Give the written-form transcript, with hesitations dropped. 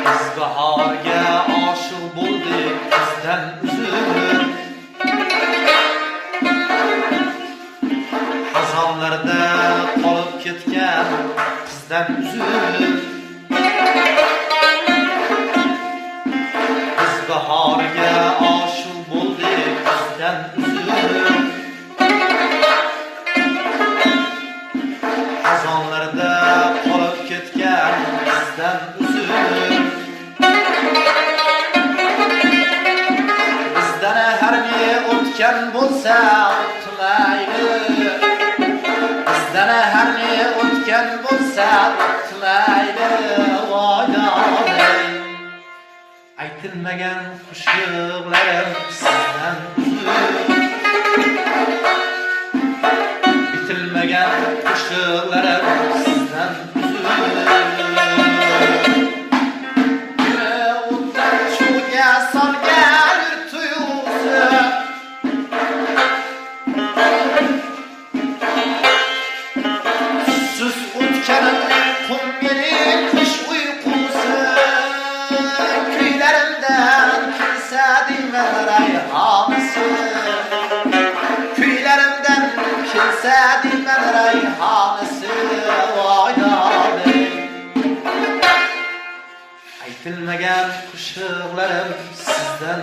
Biz bahorga oshiq bo'ldik bizdan uzilib, xazonlarda qolib ketgan qizdan uzilib. Biz bahorga oshiq bo'ldik bizdan uzilib, xazonlarda qolib ketgan qizdan uzilib. Bizdan har ne o'tgan bo'lsa o'tmaydi, bizdan har ne o'tgan bo'lsa o'tmaydi. Voydoy aytilmagan qo'shiqlarim sizdan uzilib, bitilmagan qo'shiqlarim sizdan uzilib. O'tdan cho'ga solgan tuyusi, siz o'tganimning qumgani qish uyqusi. Kuylarimdan kelsa deyman rayhonisi, kuylarimdan kelsa deyman rayhonisi. Voydoy aytilmagan qo'shiqlarim sizdan